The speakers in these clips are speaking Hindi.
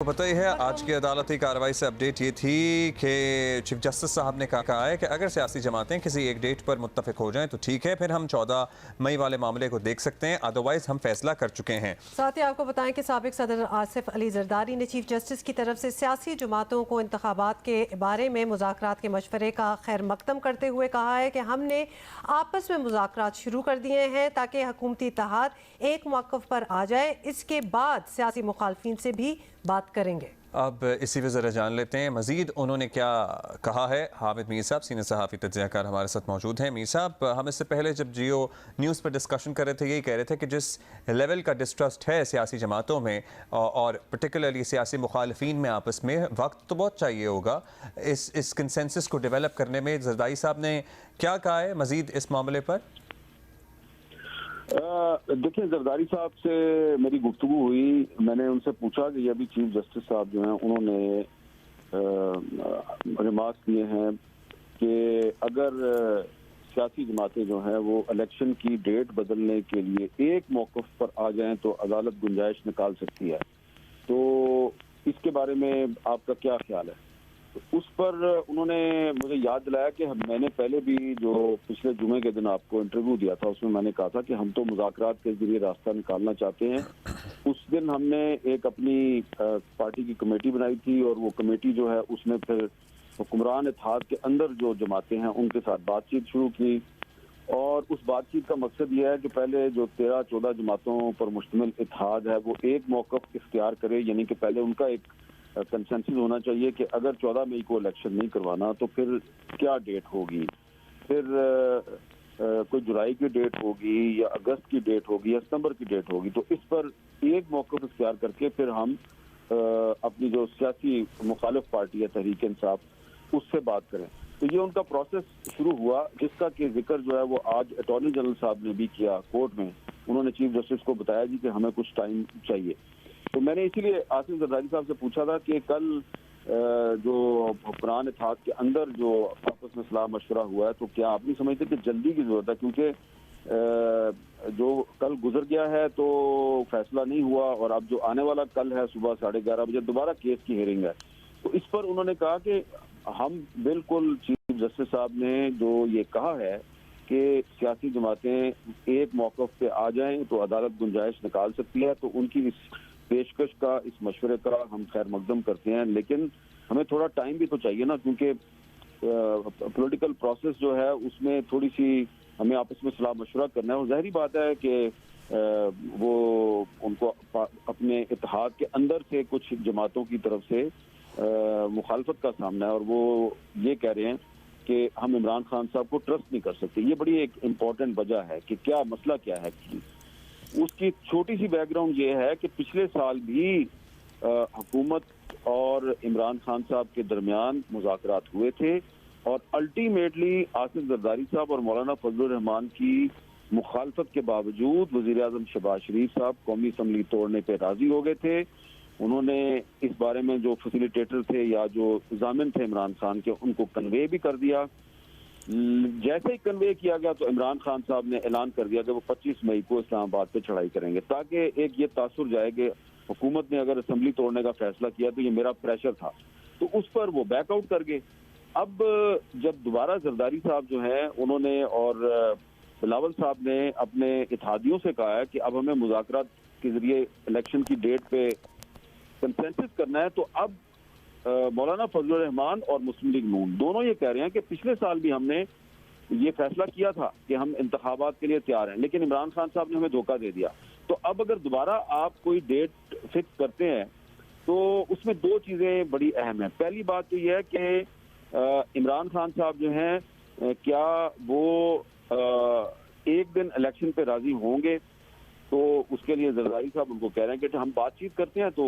तो पता ही है आज की अदालती कार्रवाई से अपडेट ये थी कि चीफ जस्टिस साहब ने कहा है कि अगर सियासी जमातें किसी एक डेट पर मुत्तफिक हो जाएं तो ठीक है, फिर हम 14 मई वाले मामले को देख सकते हैं, अदरवाइज हम फैसला कर चुके हैं। साथ ही आपको बताएं कि साबिक सदर आसिफ अली जरदारी ने चीफ जस्टिस की तरफ से सियासी जमातों को इंतखाबात के बारे में मुज़ाकरात के मशवरे का खैर मकदम करते हुए कहा है कि हमने आपस में मुज़ाकरात शुरू कर दिए हैं ताकि हुकूमती इत्तेहाद एक मौक़िफ़ पर आ जाए, इसके बाद सियासी मुखालफिन से भी बात करेंगे। अब इसी पे ज़रा जान लेते हैं मज़ीद उन्होंने क्या कहा है। हामिद मीर साहब सीनियर सहाफ़ी तज्ज़ियाकार हमारे साथ मौजूद हैं। मीर साहब, हम इससे पहले जब जियो न्यूज़ पर डिस्कशन कर रहे थे यही कह रहे थे कि जिस लेवल का डिस्ट्रस्ट है सियासी जमातों में और पर्टिकुलरली सियासी मुखालफिन में आपस में, वक्त तो बहुत चाहिए होगा इस कंसेंसस को डेवलप करने में। जरदारी साहब ने क्या कहा है मज़ीद इस मामले पर? देखिए, जरदारी साहब से मेरी गुफ्तगू हुई, मैंने उनसे पूछा कि ये अभी चीफ जस्टिस साहब जो हैं उन्होंने रिमार्क्स दिए हैं कि अगर सियासी जमातें जो हैं वो इलेक्शन की डेट बदलने के लिए एक मौक़िफ़ पर आ जाएं तो अदालत गुंजाइश निकाल सकती है, तो इसके बारे में आपका क्या ख्याल है? उस पर उन्होंने मुझे याद दिलाया कि मैंने पहले भी जो पिछले जुमे के दिन आपको इंटरव्यू दिया था उसमें मैंने कहा था कि हम तो मुज़ाकरात के जरिए रास्ता निकालना चाहते हैं। उस दिन हमने एक अपनी पार्टी की कमेटी बनाई थी और वो कमेटी जो है उसने फिर हुक्मरान इत्तेहाद के अंदर जो जमातें हैं उनके साथ बातचीत शुरू की और उस बातचीत का मकसद ये है कि पहले जो 13-14 जमातों पर मुश्तमिल इत्तेहाद है वो एक मौक़िफ़ इख्तियार करे, यानी कि पहले उनका एक कंसेंसस होना चाहिए कि अगर 14 मई को इलेक्शन नहीं करवाना तो फिर क्या डेट होगी, फिर कोई जुलाई की डेट होगी या अगस्त की डेट होगी या सितंबर की डेट होगी। तो इस पर एक मौक़िफ़ इख्तियार करके फिर हम अपनी जो सियासी मुखालिफ पार्टी है तहरीक इंसाफ, उससे बात करें। तो ये उनका प्रोसेस शुरू हुआ जिसका कि जिक्र जो है वो आज अटॉर्नी जनरल साहब ने भी किया कोर्ट में। उन्होंने चीफ जस्टिस को बताया जी कि हमें कुछ टाइम चाहिए। तो मैंने इसीलिए आसिफ जरदारी साहब से पूछा था कि कल जो हुक्मरान इत्तेहाद के अंदर जो आपस में सलाह मशवरा हुआ है तो क्या आप नहीं समझते कि जल्दी की जरूरत है, क्योंकि जो कल गुजर गया है तो फैसला नहीं हुआ और अब जो आने वाला कल है सुबह 11:30 बजे दोबारा केस की हियरिंग है। तो इस पर उन्होंने कहा कि हम बिल्कुल, चीफ जस्टिस साहब ने जो ये कहा है कि सियासी जमातें एक मौक़िफ़ पे आ जाएं तो अदालत गुंजाइश निकाल सकती है, तो उनकी इस पेशकश का, इस मशवरे का हम खैर मकदम करते हैं, लेकिन हमें थोड़ा टाइम भी तो चाहिए ना, क्योंकि पॉलिटिकल प्रोसेस जो है उसमें थोड़ी सी हमें आपस में सलाह मशवरा करना है। और ज़ाहिरी बात है कि वो उनको अपने इत्तेहाद के अंदर से कुछ जमातों की तरफ से मुखालफत का सामना है और वो ये कह रहे हैं कि हम इमरान खान साहब को ट्रस्ट नहीं कर सकते। ये बड़ी एक इम्पोर्टेंट वजह है कि क्या मसला क्या है। उसकी छोटी सी बैकग्राउंड ये है कि पिछले साल भी हुकूमत और इमरान खान साहब के दरमियान मुज़ाकरात हुए थे और अल्टीमेटली आसिफ जरदारी साहब और मौलाना फजलुर रहमान की मुखालफत के बावजूद वज़ीर आज़म शहबाज शरीफ साहब कौमी असम्बली तोड़ने पर राजी हो गए थे। उन्होंने इस बारे में जो फैसिलिटेटर थे या जो ज़ामिन थे इमरान खान के, उनको कन्वे भी कर दिया। जैसे ही कन्वे किया गया तो इमरान खान साहब ने ऐलान कर दिया कि वो 25 मई को इस्लामाबाद पे चढ़ाई करेंगे, ताकि एक ये तासुर जाए कि हुकूमत ने अगर असेंबली तोड़ने का फैसला किया तो ये मेरा प्रेशर था। तो उस पर वो बैकआउट कर गए। अब जब दोबारा जरदारी साहब जो हैं उन्होंने और बिलावल साहब ने अपने इत्तेहादियों से कहा है कि अब हमें मुज़ाकरात के जरिए इलेक्शन की डेट पे कंसेंसस करना है, तो अब मौलाना फजलुर रहमान और मुस्लिम लीग नून दोनों ये कह रहे हैं कि पिछले साल भी हमने ये फैसला किया था कि हम इंतखाबात के लिए तैयार हैं, लेकिन इमरान खान साहब ने हमें धोखा दे दिया। तो अब अगर दोबारा आप कोई डेट फिक्स करते हैं तो उसमें दो चीज़ें बड़ी अहम हैं। पहली बात तो यह है कि इमरान खान साहब जो हैं क्या वो एक दिन इलेक्शन पे राजी होंगे, तो उसके लिए जरदारी साहब उनको कह रहे हैं कि हम बातचीत करते हैं तो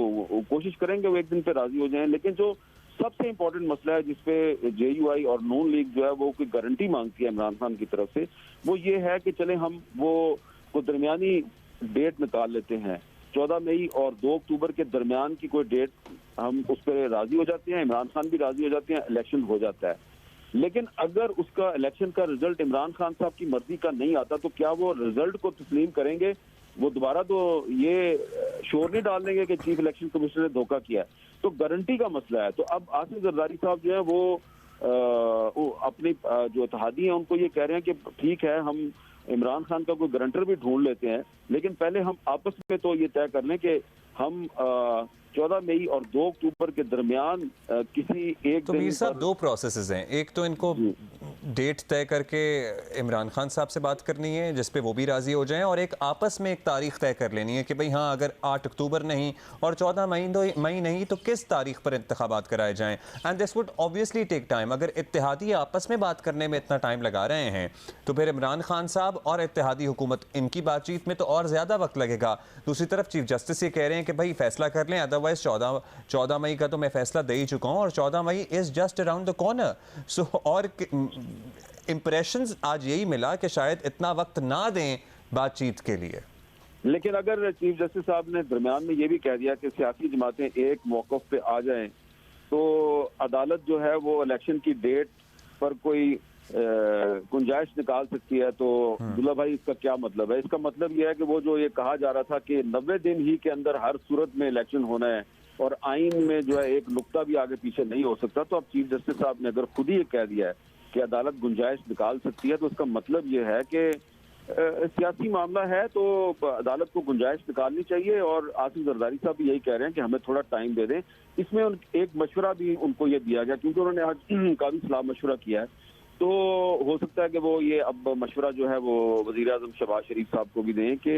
कोशिश करेंगे वो एक दिन पे राजी हो जाएं। लेकिन जो सबसे इम्पोर्टेंट मसला है जिसपे जेयूआई और नून लीग जो है वो कोई गारंटी मांगती है इमरान खान की तरफ से, वो ये है कि चले हम वो दरमियानी डेट निकाल लेते हैं, 14 मई और 2 अक्टूबर के दरमियान की कोई डेट, हम उस पर राजी हो जाते हैं, इमरान खान भी राजी हो जाते हैं, इलेक्शन हो जाता है। लेकिन अगर उसका इलेक्शन का रिजल्ट इमरान खान साहब की मर्जी का नहीं आता तो क्या वो रिजल्ट को तस्लीम करेंगे? वो दोबारा तो ये शोर नहीं डाल देंगे कि चीफ इलेक्शन कमिश्नर ने धोखा किया है। तो गारंटी का मसला है। तो अब आसिफ जरदारी साहब जो है वो अपनी जो इत्तेहादी हैं उनको ये कह रहे हैं कि ठीक है, हम इमरान खान का कोई गारंटर भी ढूंढ लेते हैं, लेकिन पहले हम आपस में तो ये तय कर लें कि हम 14 मई और 2 अक्टूबर के दरमियान किसी एक तो मीर साहब दो प्रोसेसेस हैं, एक तो इनको डेट तय करके इमरान खान साहब से बात करनी है जिस पे वो भी राजी हो जाएं, और एक आपस में एक तारीख तय कर लेनी है कि भाई हाँ, अगर 8 अक्टूबर नहीं और 14 मई नहीं तो किस तारीख पर इंतखाबात कराए जाएं। And this would obviously take time. अगर इत्तेहादी आपस में बात करने में इतना टाइम लगा रहे हैं तो फिर इमरान खान साहब और इत्तेहादी हुकूमत इनकी बातचीत में तो और ज़्यादा वक्त लगेगा। दूसरी तरफ चीफ जस्टिस ये कह रहे हैं कि भाई फैसला कर लें, अदरवाइज 14 मई का तो मैं फैसला दे ही चुका हूँ और 14 May is just around the corner. So और इंप्रेशंस आज यही मिला कि शायद इतना वक्त ना दें बातचीत के लिए। लेकिन अगर चीफ जस्टिस साहब ने दरमियान में ये भी कह दिया कि सियासी जमातें एक मौक़िफ़ पे आ जाएं तो अदालत जो है वो इलेक्शन की डेट पर कोई गुंजाइश निकाल सकती है, तो दुल्ला भाई इसका क्या मतलब है? इसका मतलब यह है कि वो जो ये कहा जा रहा था कि 90 दिन ही के अंदर हर सूरत में इलेक्शन होना है और आइन में जो है एक नुक्ता भी आगे पीछे नहीं हो सकता, तो अब चीफ जस्टिस साहब ने अगर खुद ही ये कह दिया है कि अदालत गुंजाइश निकाल सकती है, तो उसका मतलब ये है कि सियासी मामला है तो अदालत को गुंजाइश निकालनी चाहिए। और आसिफ जरदारी साहब भी यही कह रहे हैं कि हमें थोड़ा टाइम दे दें। इसमें एक मशवरा भी उनको ये दिया गया, क्योंकि उन्होंने आज काफी सलाह मशवरा किया है, तो हो सकता है कि वो ये अब मशवरा जो है वो वज़ीर आज़म शहबाज शरीफ साहब को भी दें कि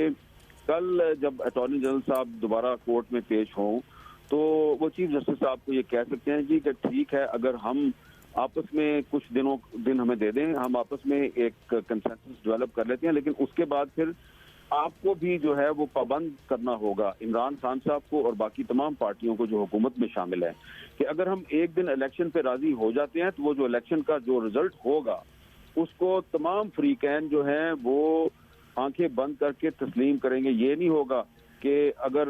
कल जब अटॉर्नी जनरल साहब दोबारा कोर्ट में पेश हों तो वो चीफ जस्टिस साहब को ये कह सकते हैं जी कि ठीक है, अगर हम आपस में कुछ दिन हमें दे दें, हम आपस में एक कंसेंसस डेवलप कर लेते हैं, लेकिन उसके बाद फिर आपको भी जो है वो पाबंद करना होगा इमरान खान साहब को और बाकी तमाम पार्टियों को जो हुकूमत में शामिल है, कि अगर हम एक दिन इलेक्शन पे राजी हो जाते हैं तो वो जो इलेक्शन का जो रिजल्ट होगा उसको तमाम फ्रीकैन जो हैं वो आंखें बंद करके तस्लीम करेंगे। ये नहीं होगा कि अगर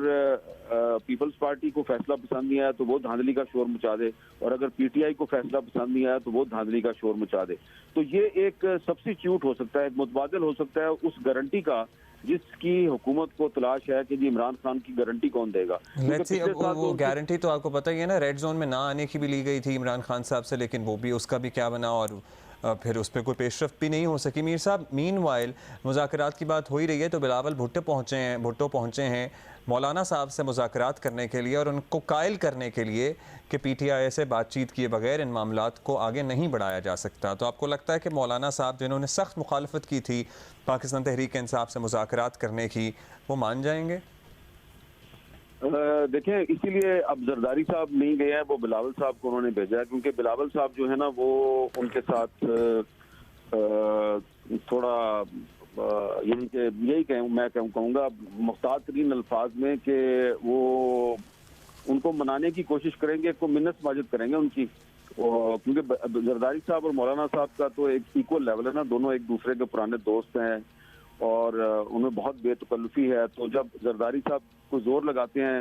पीपल्स पार्टी को फैसला पसंद नहीं आया तो वो धांधली का शोर मचा दे, और अगर पीटीआई को फैसला पसंद नहीं आया तो वो धांधली का शोर मचा दे। तो ये एक सब्स्टिट्यूट हो सकता है, एक मुतबादिल हो सकता है उस गारंटी का जिसकी हुकूमत को तलाश है कि जी इमरान खान की गारंटी कौन देगा। वो गारंटी तो आपको पता ही है ना, रेड जोन में ना आने की भी ली गई थी इमरान खान साहब से, लेकिन वो भी उसका भी क्या बना और फिर उस पर कोई पेशरफ्त भी नहीं हो सकी। मीर साहब, मीनवाइल मुज़ाकरात की बात हो ही रही है तो बिलावल भुट्टो पहुँचे हैं मौलाना साहब से मुज़ाकरात करने के लिए और उनको कायल करने के लिए कि पीटीआई से बातचीत किए बगैर इन मामलात को आगे नहीं बढ़ाया जा सकता। तो आपको लगता है कि मौलाना साहब जिन्होंने सख्त मुखालफत की थी पाकिस्तान तहरीक इंसाफ से मुज़ाकरात करने की, वो मान जाएंगे? देखें, इसीलिए अब जरदारी साहब नहीं गए हैं, वो बिलावल साहब को उन्होंने भेजा है, क्योंकि बिलावल साहब जो है ना वो उनके साथ थोड़ा यही मैं कहूँगा मुख्तार तरीन अल्फाज में कि वो उनको मनाने की कोशिश करेंगे, को मिन्नत माजिद करेंगे उनकी, क्योंकि जरदारी साहब और मौलाना साहब का तो एक इक्वल लेवल है ना, दोनों एक दूसरे के पुराने दोस्त हैं और उनमें बहुत बेतकल्लुफ़ी है। तो जब जरदारी साहब को जोर लगाते हैं,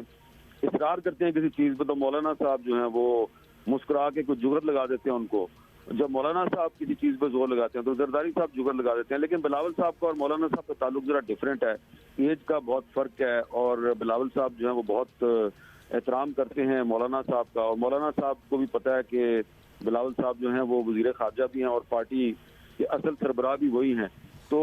इसरार करते हैं किसी चीज़ पर, तो मौलाना साहब जो हैं वो मुस्कुरा के कुछ जुगरत लगा देते हैं उनको। जब मौलाना साहब किसी चीज़ पर जोर लगाते हैं तो जरदारी साहब जुगरत लगा देते हैं। लेकिन बिलावल साहब का और मौलाना साहब का ताल्लुक ज़रा डिफरेंट है, एज का बहुत फ़र्क है, और बिलावल साहब जो है वो बहुत एहतराम करते हैं मौलाना साहब का, और मौलाना साहब को भी पता है कि बिलावल साहब जो हैं वो वज़ीर ख़ारजा भी हैं और पार्टी के असल सरबराह भी वही हैं। तो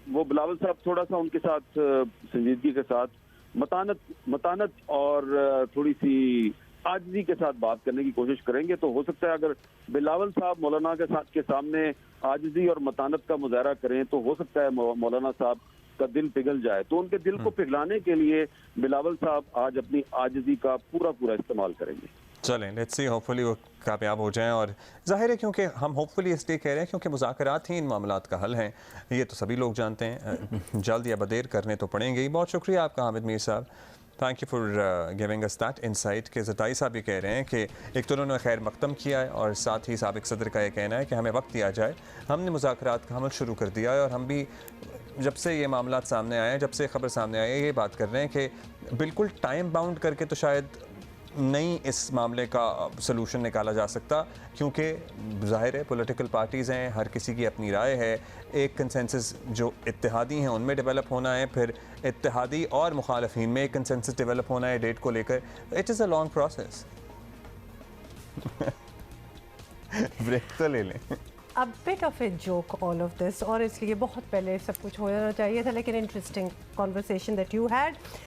वो बिलावल साहब थोड़ा सा उनके साथ संजीदगी के साथ मतानत और थोड़ी सी आजिज़ी के साथ बात करने की कोशिश करेंगे। तो हो सकता है अगर बिलावल साहब मौलाना के सामने आजिज़ी और मतानत का मुजाहरा करें तो हो सकता है मौलाना साहब का दिल पिघल जाए। तो उनके दिल को पिघलाने के लिए बिलावल साहब आज अपनी आजिज़ी का पूरा इस्तेमाल करेंगे। चलें, लेट्स सी, होपफुली वो कामयाब हो जाएं। और ज़ाहिर है क्योंकि हम होपफुली इसलिए कह रहे हैं क्योंकि मुज़ाकरात ही इन मामलात का हल हैं, ये तो सभी लोग जानते हैं, जल्द या बदेर करने तो पड़ेंगे ही। बहुत शुक्रिया आपका हामिद मीर साहब, thank you for giving us that insight. के ज़रदारी साहब ये कह रहे हैं कि एक तो उन्होंने खैर मकदम किया है और साथ ही साबिक़ सदर का ये कहना है कि हमें वक्त दिया जाए, हमने मुज़ाकरात का अमल शुरू कर दिया है और हम भी जब से ये मामलात सामने आए हैं, जब से खबर सामने आई है, ये बात कर रहे हैं कि बिल्कुल टाइम बाउंड करके तो शायद नहीं इस मामले का सलूशन निकाला जा सकता, क्योंकि ज़ाहिर है पॉलिटिकल पार्टीज़ हैं, हर किसी की अपनी राय है। एक कंसेंसस जो इत्तेहादी हैं उनमें डेवलप होना है, फिर इत्तेहादी और मुखालफीन में एक कंसेंसस डेवलप होना है डेट को लेकर। It is a long process. Break तो ले लें। A bit of a joke all of this, और इसलिए बहुत पहले सब कुछ होना चाहिए था, लेकिन interesting conversation that you had.